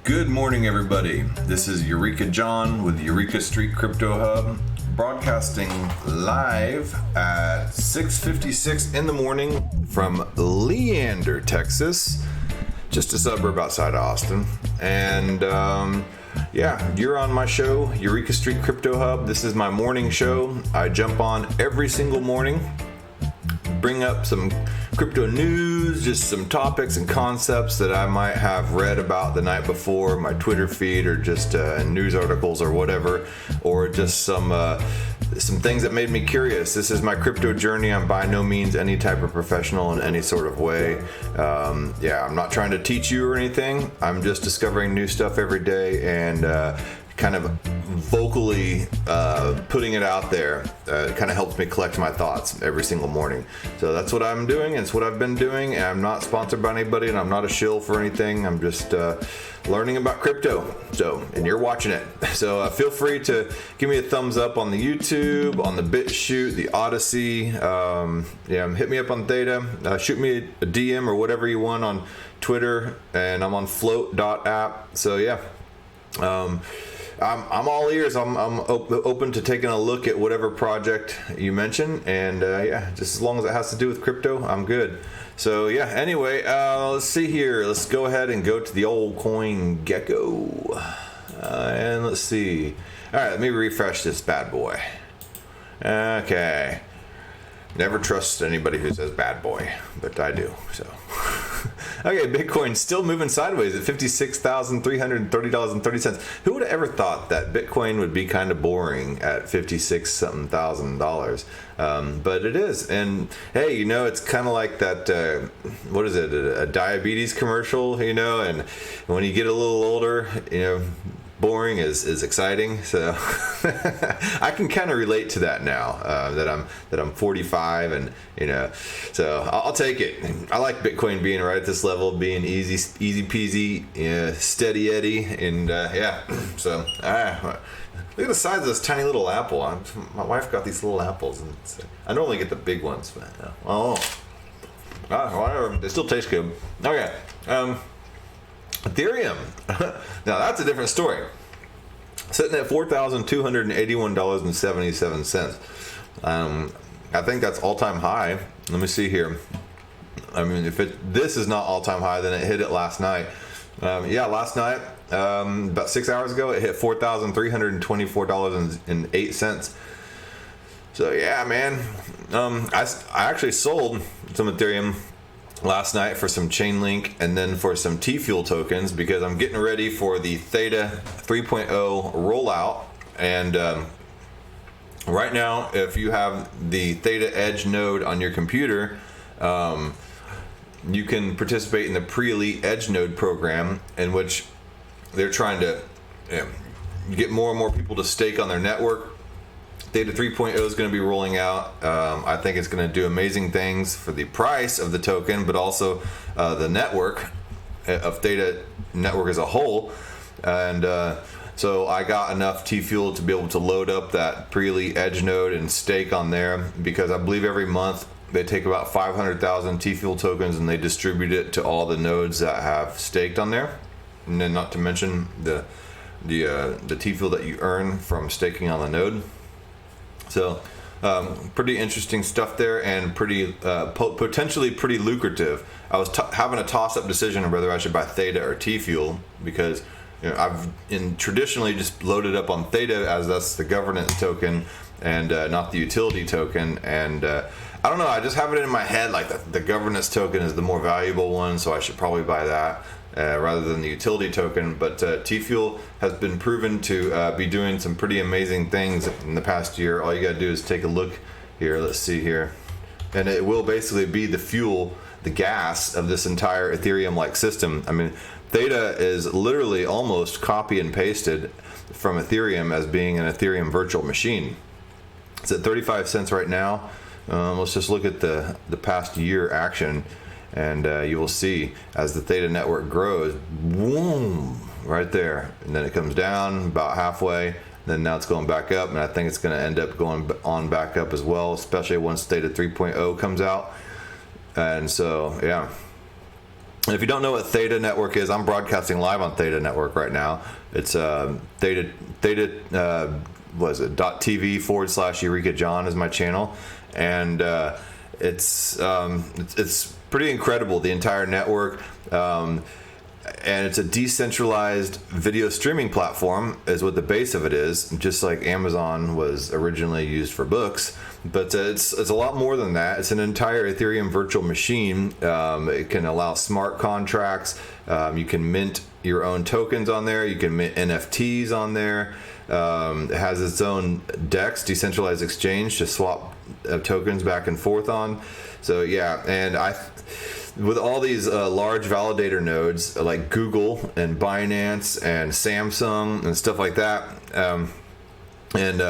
Good morning, everybody. This is Eureka John with Eureka Street Crypto Hub, broadcasting live at 6:56 in the morning from Leander, Texas, just a suburb outside of Austin. And you're on my show, Eureka Street Crypto Hub. This is my morning show. I jump on every single morning, bring up some crypto news, just some topics and concepts that I might have read about the night before, my Twitter feed, or just news articles or whatever, or just some things that made me curious. This is my crypto journey. I'm by no means any type of professional in any sort of way. I'm not trying to teach you or anything. I'm just discovering new stuff every day and kind of vocally putting it out there. It kind of helps me collect my thoughts every single morning. So that's what I'm doing, and it's what I've been doing. And I'm not sponsored by anybody, and I'm not a shill for anything. I'm just learning about crypto. And you're watching it. So feel free to give me a thumbs up on the YouTube, on the BitChute, the Odyssey. Hit me up on Theta. Shoot me a DM or whatever you want on Twitter, and I'm on float.app. So yeah. I'm all ears. I'm open to taking a look at whatever project you mention, and just as long as it has to do with crypto, I'm good. So anyway, let's see here. Let's go ahead and go to the old coin gecko, and let's see. All right, let me refresh this bad boy. Okay. Never trust anybody who says bad boy, but I do. So, okay, Bitcoin's still moving sideways at $56,330.30. Who would have ever thought that Bitcoin would be kind of boring at $56,000? But it is. And hey, it's kind of like that. What is it? A diabetes commercial, And when you get a little older, boring is exciting. So I can kind of relate to that now that I'm 45, and so I'll take it. I like Bitcoin being right at this level, being easy peasy, steady Eddie, and So look at the size of this tiny little apple. My wife got these little apples, and I normally get the big ones, but whatever. They still taste good. Okay. Ethereum. Now that's a different story. Sitting at $4,281.77. I think that's all-time high. Let me see here. I mean, this is not all-time high, then it hit it last night. Last night, about 6 hours ago, it hit $4,324.08. So yeah, man. I actually sold some Ethereum last night for some Chainlink and then for some TFUEL tokens, because I'm getting ready for the THETA 3.0 rollout. And right now, if you have the THETA Edge Node on your computer, you can participate in the Pre-Elite Edge Node program, in which they're trying to get more and more people to stake on their network. THETA 3.0 is going to be rolling out. I think it's going to do amazing things for the price of the token, but also the network of THETA network as a whole. And so I got enough TFUEL to be able to load up that Pre-Elite Edge node and stake on there, because I believe every month they take about 500,000 TFUEL tokens and they distribute it to all the nodes that have staked on there. And then not to mention the TFUEL that you earn from staking on the node. So, pretty interesting stuff there, and pretty potentially pretty lucrative. I was having a toss-up decision on whether I should buy THETA or TFUEL, because I've traditionally just loaded up on THETA, as that's the governance token and not the utility token. And I don't know, I just have it in my head like the governance token is the more valuable one, so I should probably buy that rather than the utility token. But TFUEL has been proven to be doing some pretty amazing things in the past year. All you gotta do is take a look here. Let's see here. And it will basically be the fuel, the gas of this entire Ethereum-like system. I mean, THETA is literally almost copy and pasted from Ethereum as being an Ethereum virtual machine. It's at 35 cents right now. Let's just look at the past year action. And you will see as the THETA network grows, boom, right there. And then it comes down about halfway. Then now it's going back up. And I think it's going to end up going on back up as well, especially once THETA 3.0 comes out. And so, yeah. And if you don't know what Theta Network is, I'm broadcasting live on Theta Network right now. It's Theta was it .tv/Eureka John is my channel, and it's pretty incredible, the entire network. And it's a decentralized video streaming platform is what the base of it is, just like Amazon was originally used for books. But it's a lot more than that. It's an entire Ethereum virtual machine. It can allow smart contracts. You can mint your own tokens on there. You can mint NFTs on there. It has its own DEX, decentralized exchange, to swap tokens back and forth on. So yeah, and with all these large validator nodes like Google and Binance and Samsung and stuff like that, and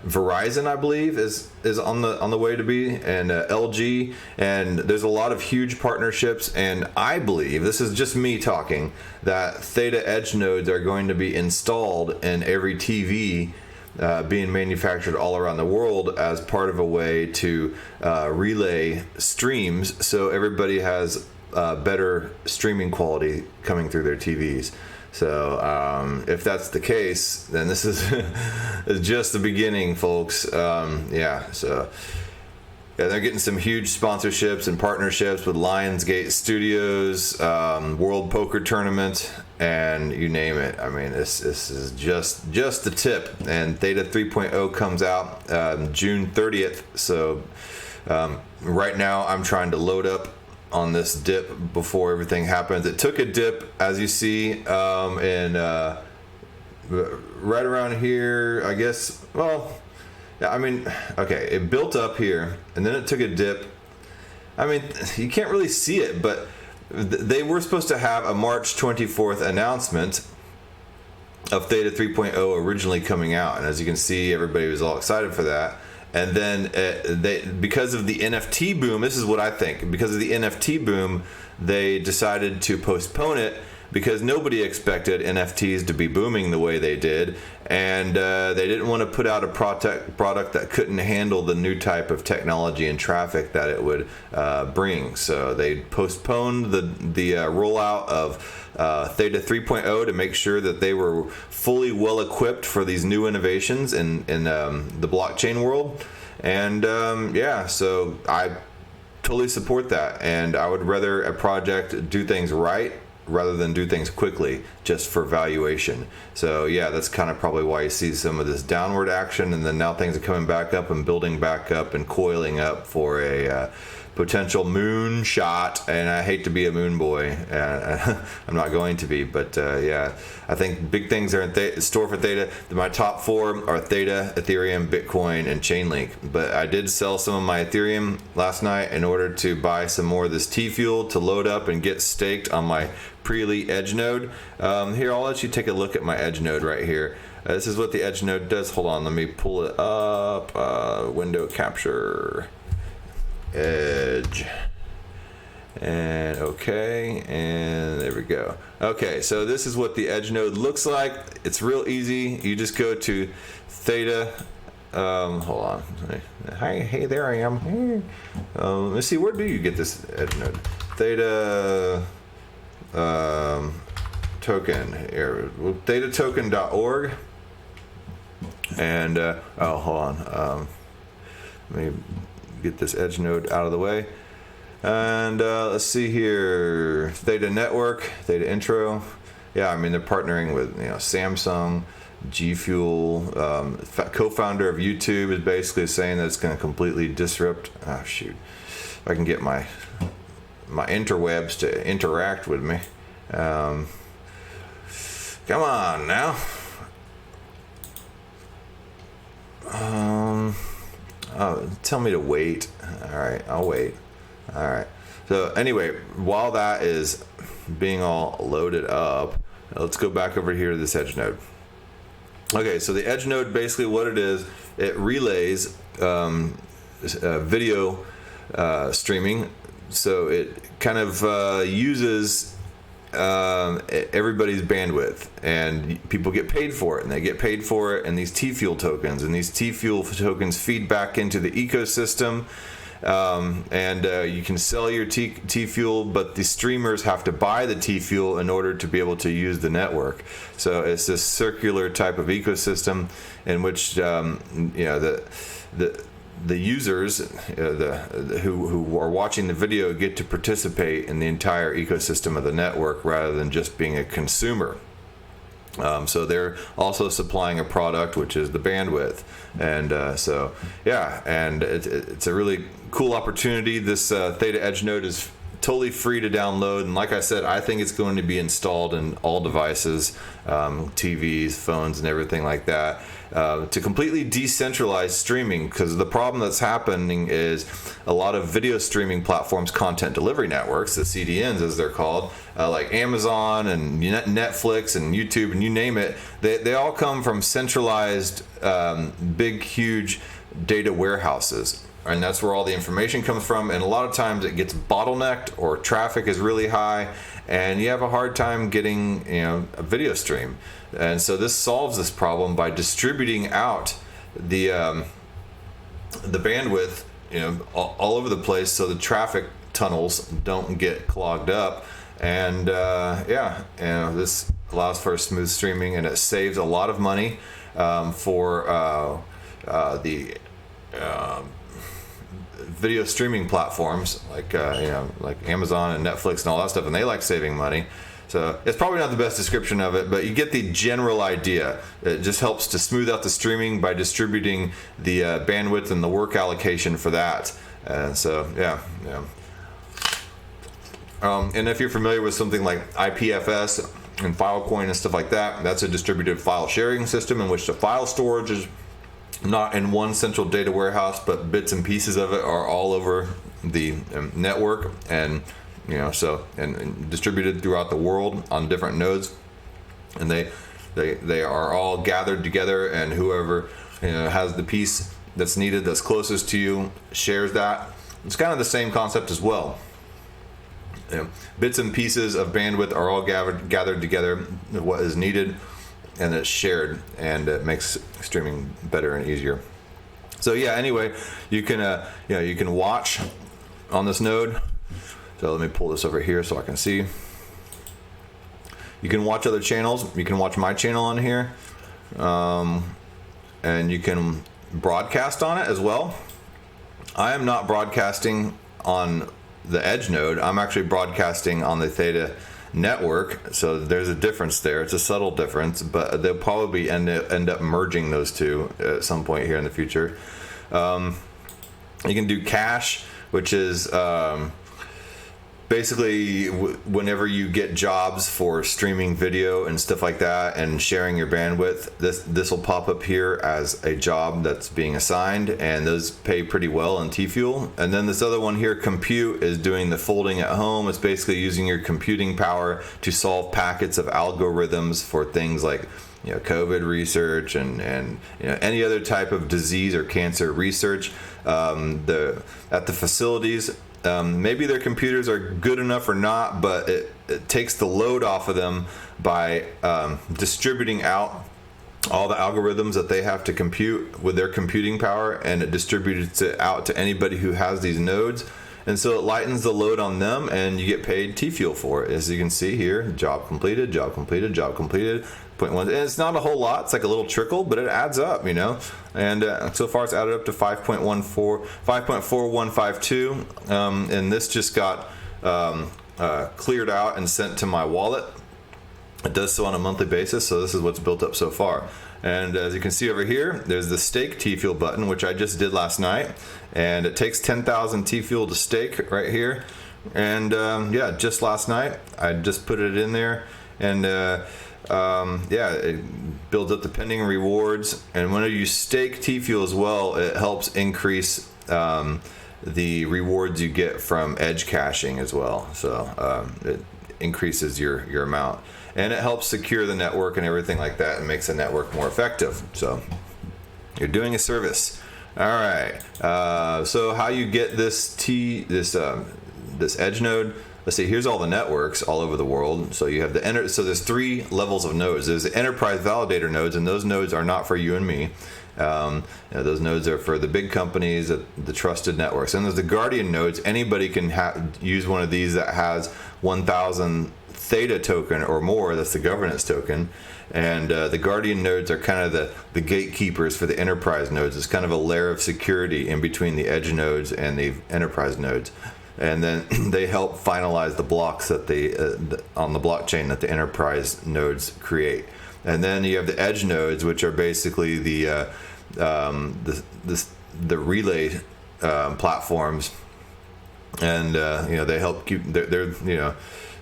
Verizon, I believe, is on the way to be, and LG, and there's a lot of huge partnerships. And I believe, this is just me talking, that Theta Edge nodes are going to be installed in every TV being manufactured all around the world as part of a way to relay streams, so everybody has better streaming quality coming through their TVs. So if that's the case, then this is just the beginning, folks. Yeah, so yeah, they're getting some huge sponsorships and partnerships with Lionsgate Studios, World Poker Tournament, and you name it. I mean, this is just the tip. And Theta 3.0 comes out June 30th. So right now I'm trying to load up on this dip before everything happens. It took a dip, as you see, in right around here, I guess. Well, yeah, I mean, okay, it built up here, and then it took a dip. I mean, you can't really see it, but they were supposed to have a March 24th announcement of Theta 3.0 originally coming out, and as you can see, everybody was all excited for that. And then because of the NFT boom, this is what I think, because of the NFT boom, they decided to postpone it because nobody expected NFTs to be booming the way they did, and they didn't want to put out a product that couldn't handle the new type of technology and traffic that it would bring. So they postponed the rollout of Theta 3.0 to make sure that they were fully well equipped for these new innovations in the blockchain world. And yeah, so I totally support that, and I would rather a project do things right rather than do things quickly just for valuation. So yeah, that's kind of probably why you see some of this downward action, and then now things are coming back up and building back up and coiling up for a potential moon shot. And I hate to be a moon boy, I'm not going to be, but yeah, I think big things are in store for Theta. My top four are Theta, Ethereum, Bitcoin, and Chainlink. But I did sell some of my Ethereum last night in order to buy some more of this TFUEL to load up and get staked on my Pre-Elite Edge Node. Here, I'll let you take a look at my Edge Node right here. This is what the Edge Node does. Hold on, let me pull it up. Window capture. Edge, and okay, and there we go. Okay, so this is what the Edge Node looks like. It's real easy. You just go to Theta. Hold on. Hi, hey, there I am. Let me see. Where do you get this Edge Node? Theta token here. ThetaToken.org. And oh, hold on. Let me get this Edge Node out of the way, and let's see here. Theta Network, Theta Intro. Yeah, I mean, they're partnering with Samsung, G Fuel. Co-founder of YouTube is basically saying that it's going to completely disrupt. Oh shoot! If I can get my interwebs to interact with me. Come on now. Oh, tell me to wait. All right, I'll wait. All right. So anyway, while that is being all loaded up, let's go back over here to this Edge Node. Okay, so the Edge Node, basically what it is, it relays video streaming. So it kind of uses everybody's bandwidth, and people get paid for it, and they get paid for it in these TFUEL tokens, and these TFUEL tokens feed back into the ecosystem, and you can sell your TFUEL, but the streamers have to buy the TFUEL in order to be able to use the network. So it's this circular type of ecosystem in which the users who are watching the video get to participate in the entire ecosystem of the network rather than just being a consumer. So they're also supplying a product, which is the bandwidth, and and it's a really cool opportunity. This Theta Edge Node is totally free to download, and like I said, I think it's going to be installed in all devices, TVs, phones, and everything like that, to completely decentralize streaming, because the problem that's happening is a lot of video streaming platforms, content delivery networks, the CDNs as they're called, like Amazon and Netflix and YouTube and you name it, they all come from centralized, big, huge data warehouses. And that's where all the information comes from, and a lot of times it gets bottlenecked or traffic is really high and you have a hard time getting a video stream. And so this solves this problem by distributing out the bandwidth all over the place, so the traffic tunnels don't get clogged up. And this allows for smooth streaming, and it saves a lot of money for the video streaming platforms like Amazon and Netflix and all that stuff, and they like saving money. So it's probably not the best description of it, but you get the general idea. It just helps to smooth out the streaming by distributing the bandwidth and the work allocation for that. And so and if you're familiar with something like IPFS and Filecoin and stuff like that, that's a distributed file sharing system in which the file storage is not in one central data warehouse, but bits and pieces of it are all over the network, and and distributed throughout the world on different nodes, and they are all gathered together, and whoever has the piece that's needed, that's closest to you, shares that. It's kind of the same concept as well. Bits and pieces of bandwidth are all gathered together, what is needed, and it's shared, and it makes streaming better and easier. So anyway, you can watch on this node. So let me pull this over here so I can see. You can watch other channels. You can watch my channel on here, and you can broadcast on it as well. I am not broadcasting on the Edge node. I'm actually broadcasting on the Theta network, so there's a difference there. It's a subtle difference, but they'll probably end up merging those two at some point here in the future. You can do cache, which is basically whenever you get jobs for streaming video and stuff like that and sharing your bandwidth, this will pop up here as a job that's being assigned, and those pay pretty well in TFUEL. And then this other one here, compute, is doing the folding at home. It's basically using your computing power to solve packets of algorithms for things like COVID research and any other type of disease or cancer research. At the facilities, maybe their computers are good enough or not, but it takes the load off of them by distributing out all the algorithms that they have to compute with their computing power, and it distributes it out to anybody who has these nodes. And so it lightens the load on them, and you get paid TFUEL for it. As you can see here, job completed, job completed, job completed. 0.1, and it's not a whole lot. It's like a little trickle, but it adds up, And so far, it's added up to 5.4152, and this just got cleared out and sent to my wallet. It does so on a monthly basis, so this is what's built up so far. And as you can see over here, there's the stake TFUEL button, which I just did last night, and it takes 10,000 TFUEL to stake right here. And just last night, I just put it in there, and it builds up the pending rewards. And whenever you stake TFUEL as well, it helps increase the rewards you get from edge caching as well. So it increases your amount, and it helps secure the network and everything like that, and makes the network more effective. So you're doing a service. All right. So how you get this Edge node? let's see, here's all the networks all over the world. So you have so there's 3 levels of nodes. There's the enterprise validator nodes, and those nodes are not for you and me. Those nodes are for the big companies, the trusted networks. And there's the guardian nodes. Anybody can use one of these that has 1,000 Theta token or more. That's the governance token. And the guardian nodes are kind of the gatekeepers for the enterprise nodes. It's kind of a layer of security in between the edge nodes and the enterprise nodes. And then they help finalize the blocks that on the blockchain that the enterprise nodes create. And then you have the edge nodes, which are basically the relay platforms, and they help keep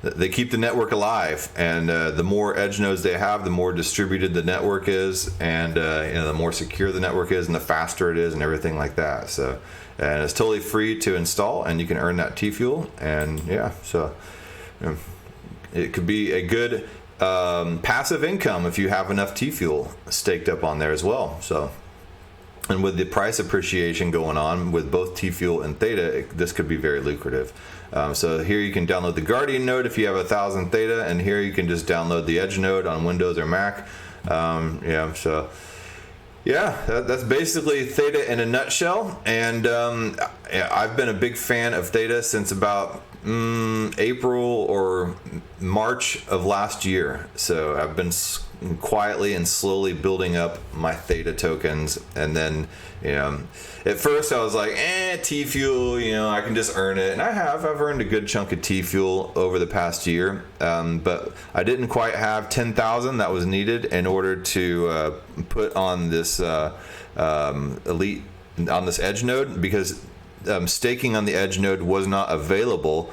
they keep the network alive. And the more edge nodes they have, the more distributed the network is, and the more secure the network is, and the faster it is, and everything like that. So, and it's totally free to install, and you can earn that TFUEL. And it could be a good passive income if you have enough TFUEL staked up on there as well. So, and with the price appreciation going on with both TFUEL and Theta, this could be very lucrative. So here you can download the Guardian node if you have 1,000 Theta, and here you can just download the Edge node on Windows or Mac. That's basically Theta in a nutshell. And I've been a big fan of Theta since about April or March of last year. So I've been quietly and slowly building up my Theta tokens. And then, at first I was like, TFUEL, I can just earn it. And I've earned a good chunk of TFUEL over the past year. But I didn't quite have 10,000 that was needed in order to put on this elite, on this Edge node, because staking on the Edge node was not available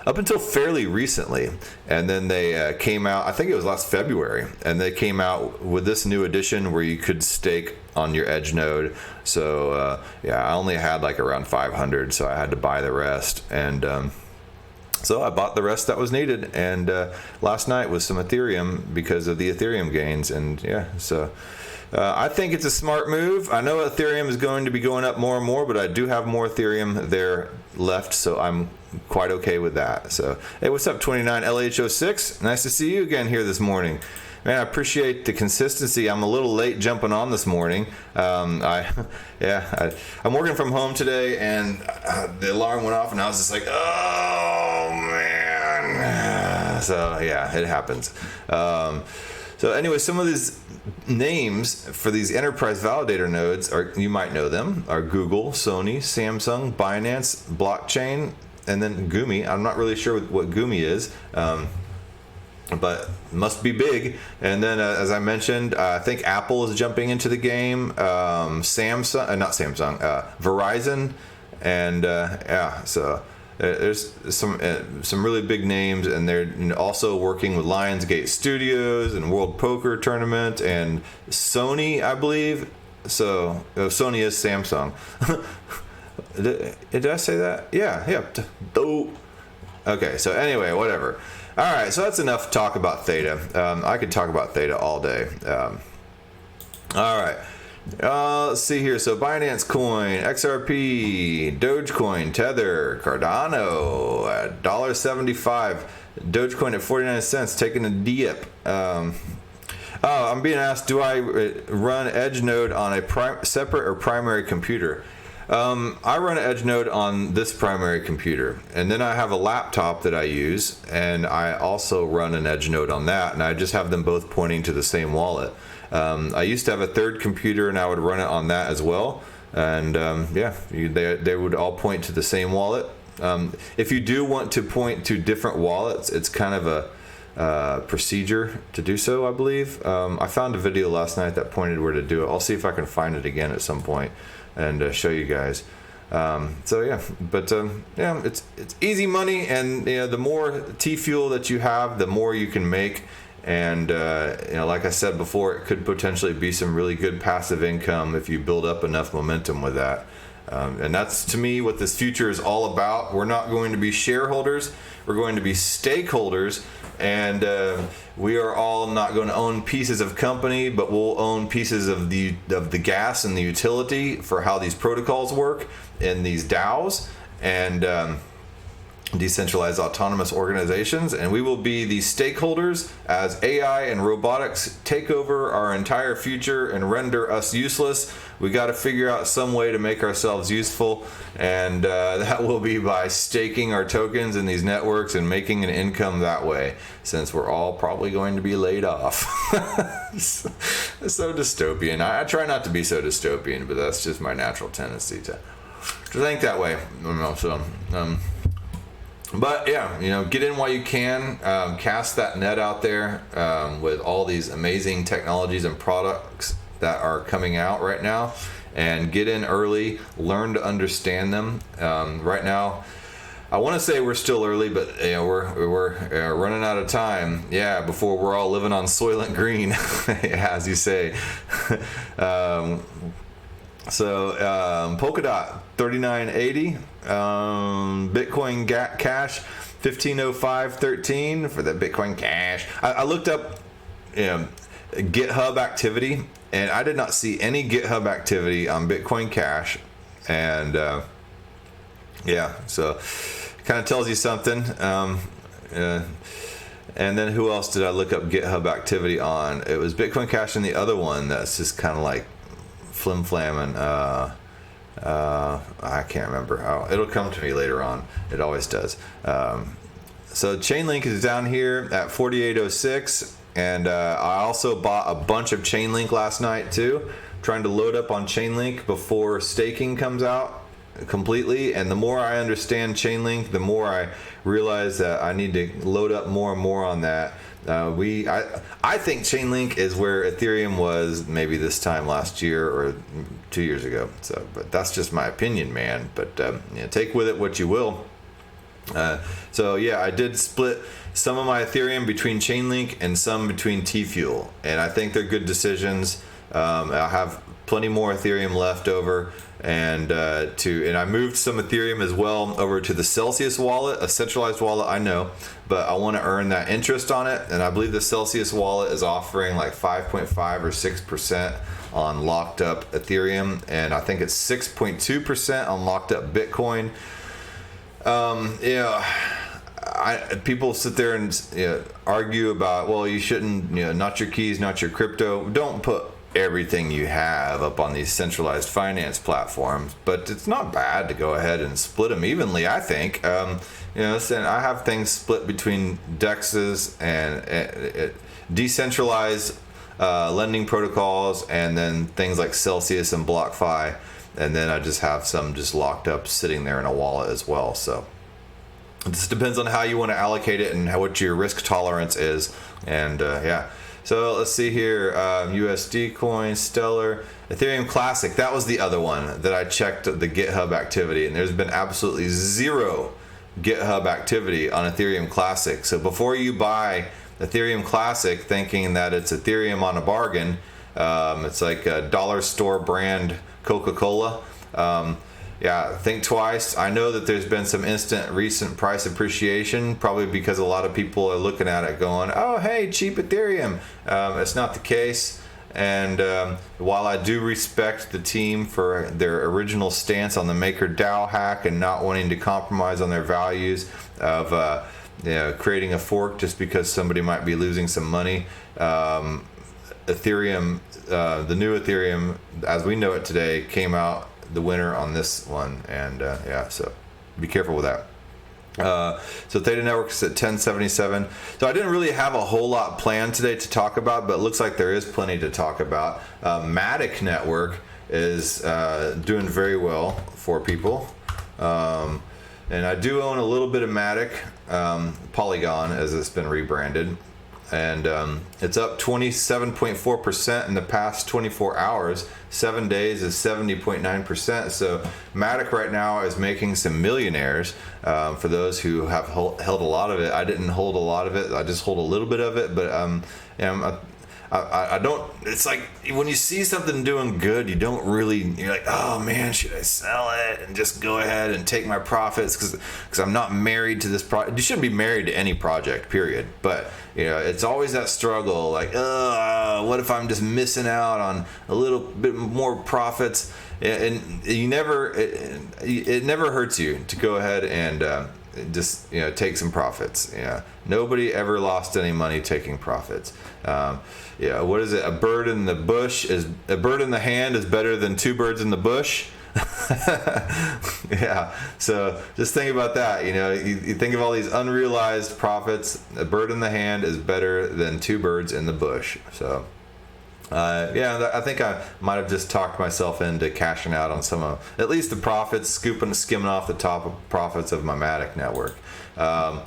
up until fairly recently. And then they came out, I think it was last February, and they came out with this new edition where you could stake on your Edge node. So I only had like around 500, so I had to buy the rest. And so I bought the rest that was needed, and last night was some Ethereum because of the Ethereum gains. And I think it's a smart move. I know Ethereum is going to be going up more and more, but I do have more Ethereum there left, so I'm quite okay with that. So, hey, what's up, 29LH06? Nice to see you again here this morning. Man, I appreciate the consistency. I'm a little late jumping on this morning. I'm working from home today, and the alarm went off, and I was just like, oh, man. So, yeah, it happens. So anyway, some of these names for these enterprise validator nodes you might know them, are Google, Sony, Samsung, Binance, Blockchain, and then Gumi. I'm not really sure what Gumi is, but must be big. And then, as I mentioned, I think Apple is jumping into the game. Verizon, and so. There's some really big names, and they're also working with Lionsgate Studios and World Poker Tournament and Sony, I believe. So Sony is Samsung. Did I say that? Yeah. Okay, so anyway, whatever. All right, so that's enough talk about Theta. I could talk about Theta all day. All right. Let's see here. So Binance Coin, XRP, Dogecoin, Tether, Cardano at $1.75. Dogecoin at 49 cents, taking a dip. I'm being asked, do I run Edge node on a separate or primary computer? I run an Edge node on this primary computer, and then I have a laptop that I use, and I also run an Edge node on that, and I just have them both pointing to the same wallet. I used to have a third computer, and I would run it on that as well. And they would all point to the same wallet. If you do want to point to different wallets, it's kind of a procedure to do so, I believe. I found a video last night that pointed where to do it. I'll see if I can find it again at some point and show you guys. It's easy money, and the more TFUEL that you have, the more you can make. And like I said before, it could potentially be some really good passive income if you build up enough momentum with that. And that's, to me, what this future is all about. We're not going to be shareholders. We're going to be stakeholders. And we are all not going to own pieces of company, but we'll own pieces of the gas and the utility for how these protocols work in these DAOs. And decentralized autonomous organizations, and we will be the stakeholders as AI and robotics take over our entire future and render us useless. We got to figure out some way to make ourselves useful, and that will be by staking our tokens in these networks and making an income that way, since we're all probably going to be laid off. So dystopian. I try not to be so dystopian, but that's just my natural tendency to think that way. But yeah, get in while you can. Cast that net out there with all these amazing technologies and products that are coming out right now, and get in early. Learn to understand them. Right now, I want to say we're still early, but we're running out of time. Yeah, before we're all living on Soylent Green, as you say. Polkadot 3980, Bitcoin Cash 1505.13 for the Bitcoin Cash. I looked up GitHub activity, and I did not see any GitHub activity on Bitcoin Cash, and so kind of tells you something. And then who else did I look up GitHub activity on? It was Bitcoin Cash and the other one that's just kind of like flim-flamming. I can't remember. It'll come to me later on. It always does. So Chainlink is down here at 4806, and I also bought a bunch of Chainlink last night too, trying to load up on Chainlink before staking comes out completely. And the more I understand Chainlink, the more I realize that I need to load up more and more on that. I think Chainlink is where Ethereum was maybe this time last year or 2 years ago. So, but that's just my opinion, man. But take with it what you will. I did split some of my Ethereum between Chainlink and some between TFUEL, and I think they're good decisions. I have plenty more Ethereum left over, and I moved some Ethereum as well over to the Celsius wallet, a centralized wallet, I know, but I want to earn that interest on it, and I believe the Celsius wallet is offering like 5.5 or 6% on locked up Ethereum, and I think it's 6.2% on locked up Bitcoin. People sit there and argue about, well, you shouldn't, not your keys, not your crypto. Don't put everything you have up on these centralized finance platforms, but it's not bad to go ahead and split them evenly, I think. And I have things split between DEXs and decentralized lending protocols, and then things like Celsius and BlockFi, and then I just have some just locked up sitting there in a wallet as well. So it just depends on how you want to allocate it and what your risk tolerance is. And so let's see here. USD coin, Stellar, Ethereum Classic. That was the other one that I checked the GitHub activity, and there's been absolutely zero GitHub activity on Ethereum Classic. So before you buy Ethereum Classic thinking that it's Ethereum on a bargain, it's like a dollar store brand Coca-Cola. Think twice. I know that there's been some instant recent price appreciation, probably because a lot of people are looking at it going, oh, hey, cheap Ethereum. It's not the case. And while I do respect the team for their original stance on the MakerDAO hack and not wanting to compromise on their values of creating a fork just because somebody might be losing some money, Ethereum, the new Ethereum, as we know it today, came out the winner on this one, and so be careful with that. So Theta Network is at 1077. So I didn't really have a whole lot planned today to talk about, but it looks like there is plenty to talk about. Matic Network is doing very well for people, and I do own a little bit of Matic, Polygon, as it's been rebranded, and it's up 27.4% in the past 24 hours. 7 days is 70.9%. So Matic right now is making some millionaires. For those who have held a lot of it, I didn't hold a lot of it. I just hold a little bit of it. But I don't. It's like when you see something doing good, you don't really. You're like, oh man, should I sell it and just go ahead and take my profits because I'm not married to this project. You shouldn't be married to any project, period. But it's always that struggle. Like, what if I'm just missing out on a little bit more profits? And you never. It never hurts you to go ahead and just take some profits. Nobody ever lost any money taking profits. What is it? A bird in the hand is better than two birds in the bush. So just think about that. You think of all these unrealized profits. A bird in the hand is better than two birds in the bush. So I think I might have just talked myself into cashing out on some of at least the profits, skimming off the top of profits of my Matic network. And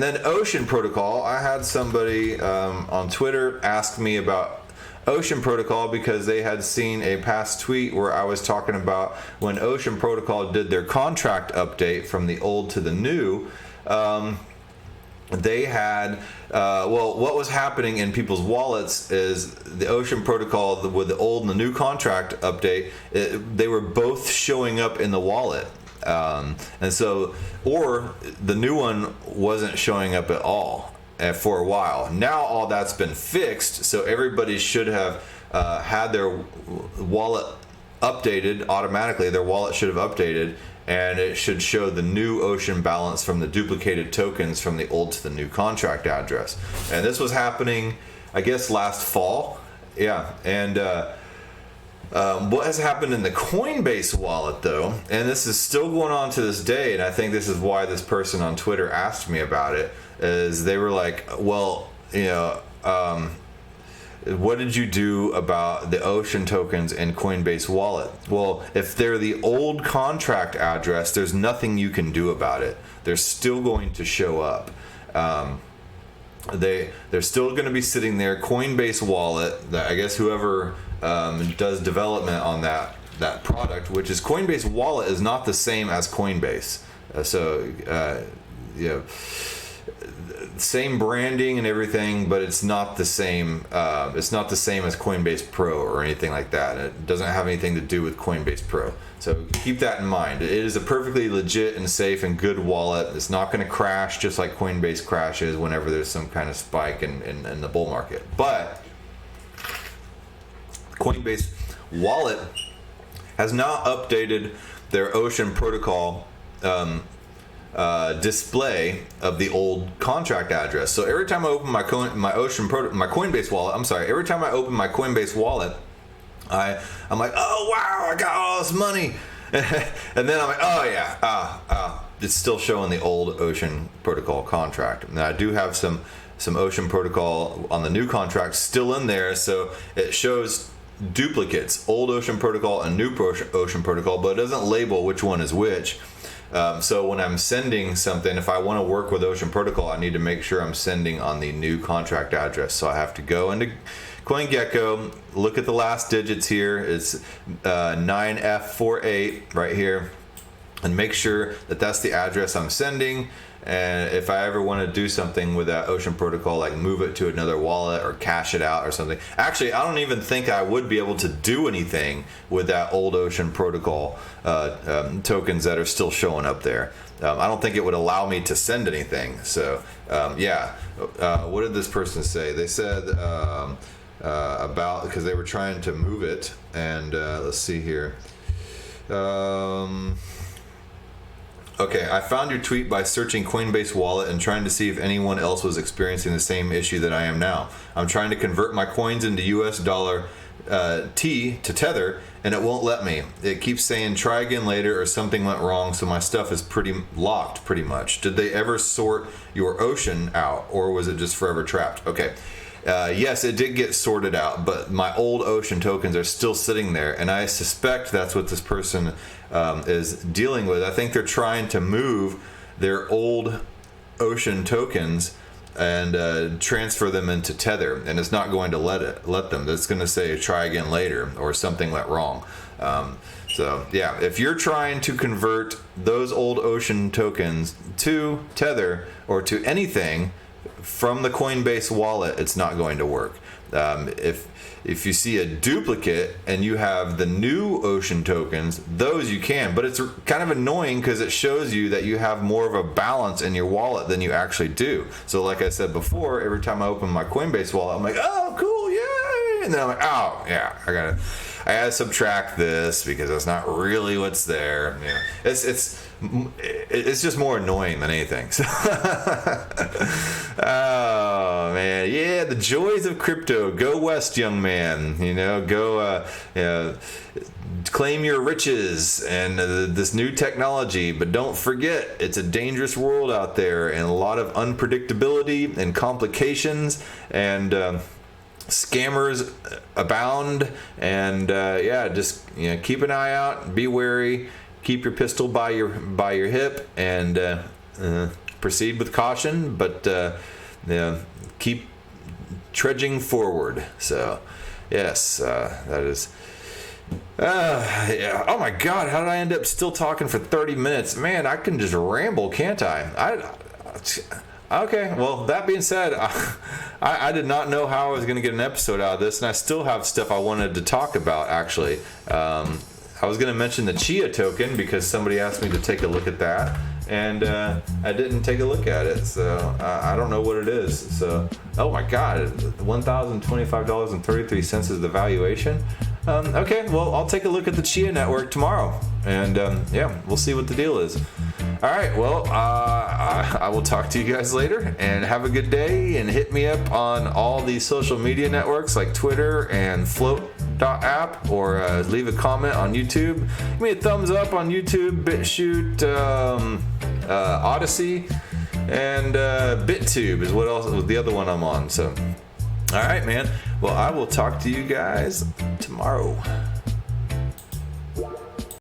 then Ocean Protocol. I had somebody on Twitter ask me about Ocean Protocol because they had seen a past tweet where I was talking about when Ocean Protocol did their contract update from the old to the new. They had what was happening in people's wallets is the Ocean Protocol with the old and the new contract update, they were both showing up in the wallet. Or the new one wasn't showing up at all for a while. Now all that's been fixed, so everybody should have had their wallet updated automatically. Their wallet should have updated, and it should show the new Ocean balance from the duplicated tokens from the old to the new contract address. And this was happening, I guess, last fall. What has happened in the Coinbase wallet, though, and this is still going on to this day, and I think this is why this person on Twitter asked me about it, is they were like, well, what did you do about the Ocean tokens in Coinbase Wallet? Well, if they're the old contract address, there's nothing you can do about it. They're still going to show up. They're still going to be sitting there. Coinbase Wallet, I guess whoever does development on that product, which is Coinbase Wallet, is not the same as Coinbase. Same branding and everything, but it's not the same. It's not the same as Coinbase Pro or anything like that. It doesn't have anything to do with Coinbase Pro. So keep that in mind. It is a perfectly legit and safe and good wallet. It's not going to crash just like Coinbase crashes whenever there's some kind of spike in the bull market. But Coinbase Wallet has now updated their Ocean Protocol display of the old contract address. So every time I open my Coinbase wallet, every time I open my Coinbase wallet, I'm like, oh wow, I got all this money, and then I'm like, oh yeah, it's still showing the old Ocean Protocol contract. Now I do have some Ocean Protocol on the new contract still in there, so it shows duplicates, old Ocean Protocol and new Ocean Protocol, but it doesn't label which one is which. So when I'm sending something, if I want to work with Ocean Protocol, I need to make sure I'm sending on the new contract address. So I have to go into CoinGecko, look at the last digits here. It's 9F48 right here, and make sure that that's the address I'm sending. And if I ever want to do something with that Ocean Protocol, like move it to another wallet or cash it out or something. Actually, I don't even think I would be able to do anything with that old Ocean Protocol tokens that are still showing up there. I don't think it would allow me to send anything. So, what did this person say? They said about, because they were trying to move it, and let's see here. Okay, I found your tweet by searching Coinbase Wallet and trying to see if anyone else was experiencing the same issue that I am now. I'm trying to convert my coins into US dollar T to Tether, and it won't let me. It keeps saying try again later or something went wrong, so my stuff is pretty locked pretty much. Did they ever sort your Ocean out, or was it just forever trapped? Okay. Yes, it did get sorted out, but my old Ocean tokens are still sitting there, and I suspect that's what this person is dealing with. I think they're trying to move their old Ocean tokens and transfer them into Tether, and it's not going to let them. It's going to say try again later or something went wrong. So yeah, if you're trying to convert those old Ocean tokens to Tether or to anything from the Coinbase wallet, it's not going to work. If you see a duplicate and you have the new Ocean tokens, those you can, but it's kind of annoying because it shows you that you have more of a balance in your wallet than you actually do. So like I said before, every time I open my Coinbase wallet, I'm like, oh cool, yay, and then I'm like, oh yeah, I gotta subtract this because that's not really what's there. You know, it's just more annoying than anything. So oh man, yeah, the joys of crypto. Go west, young man. You know, go claim your riches and this new technology, but don't forget it's a dangerous world out there and a lot of unpredictability and complications, and scammers abound, and just keep an eye out, be wary, keep your pistol by your hip, and proceed with caution, but keep trudging forward. So yes, that is yeah. Oh my god, how did I end up still talking for 30 minutes? Man, I can just ramble, can't I? Okay, well, that being said, I did not know how I was going to get an episode out of this, and I still have stuff I wanted to talk about, actually. I was going to mention the Chia token because somebody asked me to take a look at that, and I didn't take a look at it, so I don't know what it is. So, oh my god, $1,025.33 is the valuation. Okay, well, I'll take a look at the Chia network tomorrow, and we'll see what the deal is. All right, well, I will talk to you guys later, and have a good day, and hit me up on all these social media networks like Twitter and Float.app, or leave a comment on YouTube. Give me a thumbs up on YouTube, BitChute, Odyssey, and BitTube is what else was the other one I'm on. So, all right, man. Well, I will talk to you guys tomorrow.